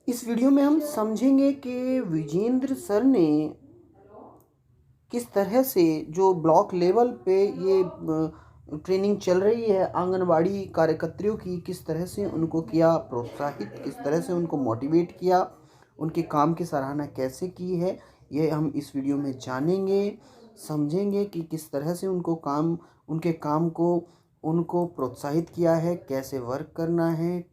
इस वीडियो में हम समझेंगे कि विजेंद्र सर ने किस तरह से जो ब्लॉक लेवल पे ये ट्रेनिंग चल रही है आंगनवाड़ी कार्यकर्तियों की, किस तरह से उनको किया प्रोत्साहित, किस तरह से उनको मोटिवेट किया, उनके काम की सराहना कैसे की है, ये हम इस वीडियो में जानेंगे, समझेंगे कि किस तरह से उनके काम को उनको प्रोत्साहित किया है, कैसे वर्क करना है,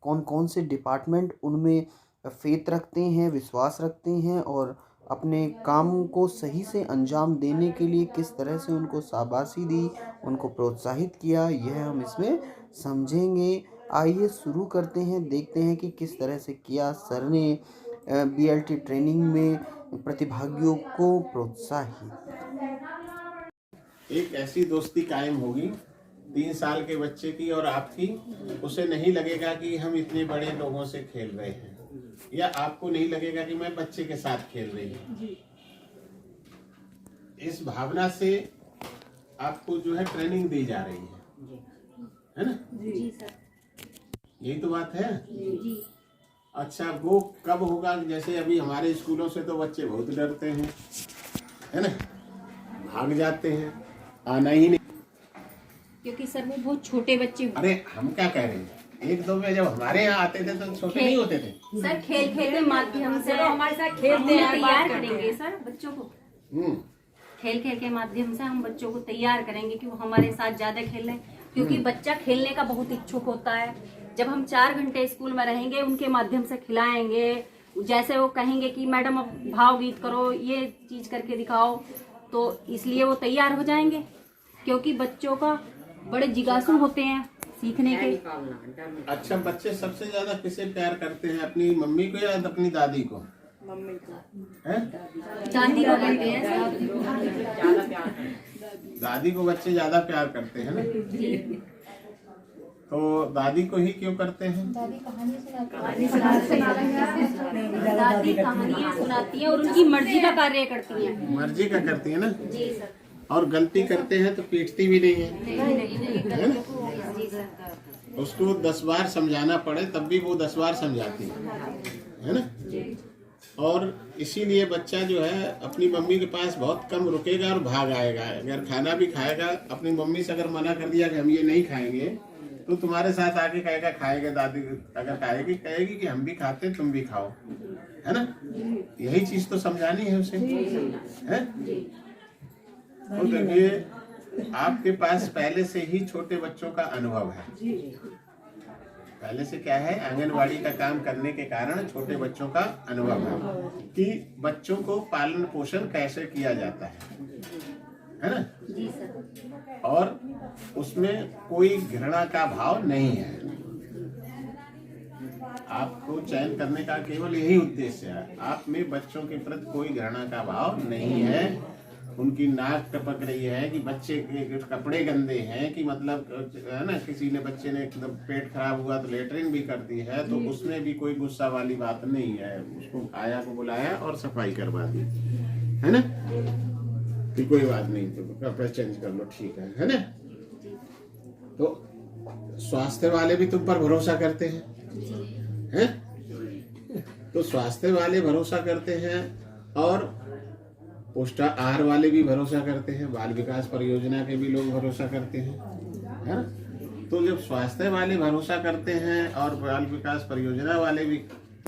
कौन कौन से डिपार्टमेंट उनमें फेथ रखते हैं, विश्वास रखते हैं और अपने काम को सही से अंजाम देने के लिए किस तरह से उनको शाबाशी दी, उनको प्रोत्साहित किया, यह हम इसमें समझेंगे। आइए शुरू करते हैं, देखते हैं कि किस तरह से किया सर ने बीएलटी ट्रेनिंग में प्रतिभागियों को प्रोत्साहित। एक ऐसी दोस्ती कायम होगी 3 साल के बच्चे की और आपकी, उसे नहीं लगेगा कि हम इतने बड़े लोगों से खेल रहे हैं, या आपको नहीं लगेगा कि मैं बच्चे के साथ खेल रही हूँ। इस भावना से आपको जो है ट्रेनिंग दी जा रही है ना? जी सर। यही तो बात है। जी। अच्छा, वो कब होगा? जैसे अभी हमारे स्कूलों से तो बच्चे बहुत डरते हैं, है ना, भाग जाते हैं, आना ही नहीं। क्योंकि सर वो बहुत छोटे बच्चे। अरे हम क्या कह रहे हैं, एक दो में जब हमारे यहाँ आते थे तो छोटे नहीं होते थे। सर खेल के माध्यम से हमारे साथ खेलते हैं, तैयार करेंगे सर बच्चों को। खेल के माध्यम से हम बच्चों को तैयार करेंगे कि वो हमारे साथ ज्यादा खेलें, क्योंकि बच्चा खेलने का बहुत इच्छुक होता है। जब हम 4 घंटे स्कूल में रहेंगे, उनके माध्यम से खिलाएंगे, जैसे वो कहेंगे कि मैडम अब भाव गीत करो, ये चीज करके दिखाओ, तो इसलिए वो तैयार हो जाएंगे। क्योंकि बच्चों का बड़े जिज्ञासु होते हैं सीखने के। अच्छा, बच्चे सबसे ज्यादा किसे प्यार करते हैं, अपनी मम्मी को या अपनी दादी को? मम्मी को। हैं? दादी को करते हैं सर। ज्यादा प्यार। दादी को बच्चे ज्यादा प्यार करते हैं ना? तो दादी को ही क्यों करते हैं? दादी कहानियाँ सुनाती हैं और उनकी मर्जी का कार्य करती हैं। मर्जी का करती है ना? जी सर। और गलती करते हैं तो पीटती भी नहीं है। जी सर। उसको 10 बार समझाना पड़े तब भी वो 10 बार समझाती है ना? और इसीलिए बच्चा जो है अपनी मम्मी के पास बहुत कम रुकेगा और भाग आएगा। अगर खाना भी खाएगा, अपनी मम्मी से अगर मना कर दिया कि हम ये नहीं खाएंगे, तो तुम्हारे साथ आके कहेगा खाएगा। दादी अगर कहेगी कि हम भी खाते तुम भी खाओ, है ना? यही चीज तो समझानी है उसे, है? तो देखिए, आपके पास पहले से ही छोटे बच्चों का अनुभव है। पहले से क्या है, आंगनवाड़ी का काम करने के कारण छोटे बच्चों का अनुभव है कि बच्चों को पालन पोषण कैसे किया जाता है ना? जी सर। और उसमें कोई घृणा का भाव नहीं है। आपको चयन करने का केवल यही उद्देश्य है, आप में बच्चों के प्रति कोई घृणा का भाव नहीं है। उनकी नाक टपक रही है कि बच्चे के कपड़े गंदे हैं, कि मतलब है ना, किसी ने बच्चे ने एकदम पेट खराब हुआ तो लेटरिन भी कर दी है, तो उसमें भी कोई गुस्सा वाली बात नहीं है। उसको आया को बुलाया और सफाई करवा दी, है ना, कि कोई बात नहीं, तो कपड़े चेंज कर लो, ठीक है ना? तो स्वास्थ्य वाले भी तुम पर भरोसा करते हैं? तो स्वास्थ्य वाले भरोसा करते हैं और पोषाहार वाले भी भरोसा करते हैं, बाल विकास परियोजना के भी लोग भरोसा करते हैं, है ना? तो जब स्वास्थ्य वाले भरोसा करते हैं और बाल विकास परियोजना वाले भी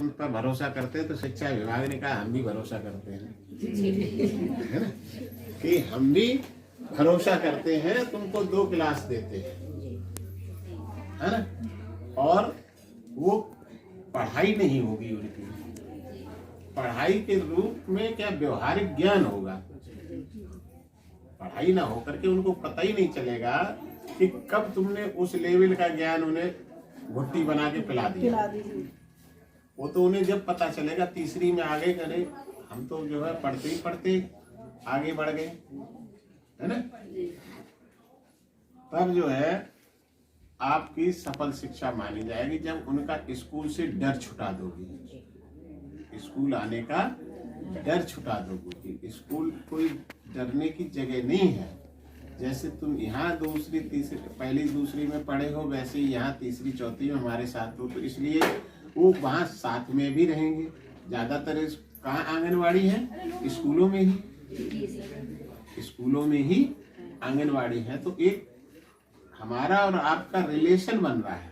उन पर भरोसा करते हैं, तो शिक्षा विभाग ने कहा हम भी भरोसा करते हैं, है ना, कि हम भी भरोसा करते हैं, तुमको 2 क्लास देते हैं, है ना? और वो पढ़ाई नहीं होगी उनकी, पढ़ाई के रूप में क्या व्यवहारिक ज्ञान होगा। पढ़ाई ना होकर के उनको पता ही नहीं चलेगा कि कब तुमने उस लेवल का ज्ञान उन्हें घुट्टी बना के पिला दिया। वो तो उन्हें जब पता चलेगा, तीसरी में आगे करे, हम तो जो है पढ़ते ही पढ़ते आगे बढ़ गए, है ना? तब जो है आपकी सफल शिक्षा मानी जाएगी जब उनका स्कूल से डर छुटा दोगी, स्कूल आने का डर छुटा दोगे। स्कूल कोई डरने की जगह नहीं है। जैसे तुम यहाँ दूसरी तीसरी पहली दूसरी में पढ़े हो, वैसे ही यहाँ तीसरी चौथी में हमारे साथ हो, तो इसलिए वो वहाँ साथ में भी रहेंगे। ज़्यादातर कहाँ आंगनवाड़ी है? स्कूलों में ही, स्कूलों में ही आंगनवाड़ी है। तो एक हमारा और आपका रिलेशन बन रहा है।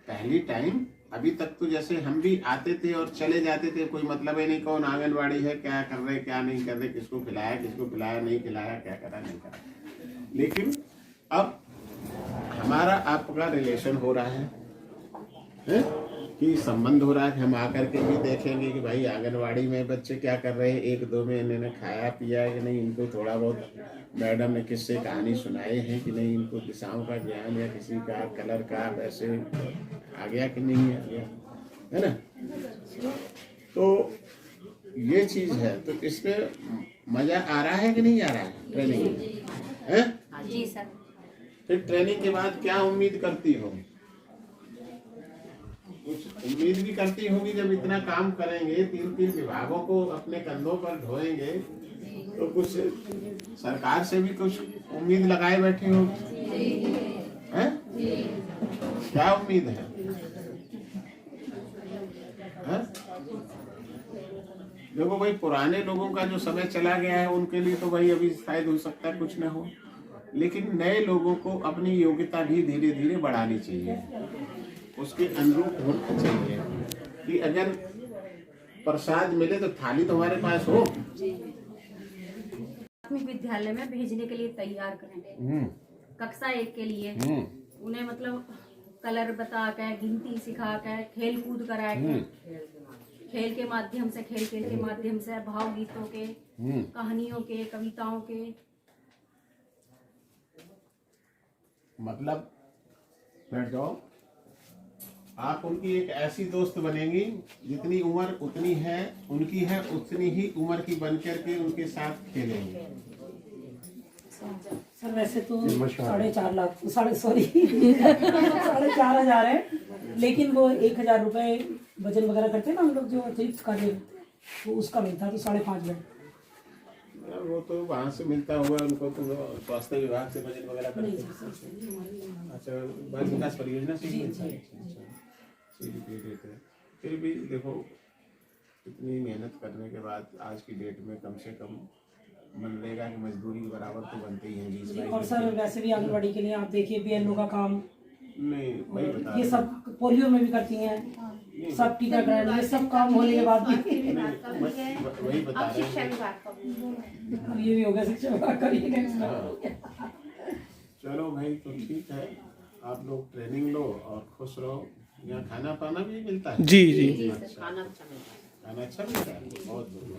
पहली टाइम अभी तक तो जैसे हम भी आते थे और चले जाते थे, कोई मतलब ही नहीं कौन आंगनवाड़ी है, क्या कर रहे क्या नहीं कर रहे, किसको खिलाया नहीं खिलाया, क्या करा नहीं करा। लेकिन अब हमारा आपका रिलेशन हो रहा है कि संबंध हो रहा है कि हम आकर के भी देखेंगे कि भाई आंगनवाड़ी में बच्चे क्या कर रहे हैं, एक दो में इन्होंने खाया पिया है कि नहीं, इनको थोड़ा बहुत मैडम ने किससे कहानी सुनाए हैं कि नहीं, इनको दिशाओं का ज्ञान या किसी का कलर का वैसे आ गया कि नहीं आ गया, है ना। तो ये चीज़ है। तो इसमें मज़ा आ रहा है कि नहीं आ रहा है ट्रेनिंग है? जी सर। फिर ट्रेनिंग के बाद क्या उम्मीद करती हो? कुछ उम्मीद भी करती होगी जब इतना काम करेंगे, 3 विभागों को अपने कंधों पर ढोएंगे, तो कुछ सरकार से भी कुछ उम्मीद लगाए बैठे हो हैं? क्या उम्मीद है? देखो भाई, पुराने लोगों का जो समय चला गया है उनके लिए तो भाई अभी शायद हो सकता है कुछ न हो, लेकिन नए लोगों को अपनी योग्यता भी धीरे धीरे बढ़ानी चाहिए, उसके अनुरूप होना चाहिए कि अगर प्रसाद मिले तो थाली तुम्हारे पास हो। प्राथमिक विद्यालय में भेजने के लिए तैयार करें। कक्षा 1 के लिए उन्हें मतलब कलर बता कर, गिनती सिखा कर, खेल कूद करा के, खेल के माध्यम से, खेल के माध्यम से भाव गीतों के, कहानियों के, कविताओं के, मतलब बैठ जाओ, आप उनकी एक ऐसी दोस्त बनेंगी जितनी उम्र उतनी है उनकी है, उतनी ही उम्र की बन करके उनके साथ खेलेंगे। सर वैसे तो 4.5 लाख 4,500 है, लेकिन वो 1,000 रुपए वजन वगैरह करते हैं ना हम लोग, जो अतिरिक्त कार्य करते हैं, तो उसका मिलता तो 5.5 लाख। वो तो वहाँ से मिलता होगा उनको, तो स्वास्थ्य विभाग से बजट वगैरह करते हैं। अच्छा, बाल विकास परियोजना से देते हैं। फिर भी देखो, इतनी मेहनत करने के बाद आज की डेट में कम से कम मनरेगा की मजदूरी के बराबर तो बनते ही हैं 20-22। और सर वैसे भी आंगनबाड़ी के लिए आप देखिए बीएलओ का काम नहीं, वही बता ये सब पोलियो में भी करती हैं, सब टीकाकरण, ये सब काम होने के बाद भी वही बता रहे हैं। ये भी हो गया शिक्षा विभाग का भी। चलो भाई, तो ठीक है, आप लोग ट्रेनिंग लो और खुश रहो। यहाँ खाना पाना भी मिलता है? जी। खाना अच्छा मिलता है। खाना अच्छा मिलता है, बहुत बढ़िया।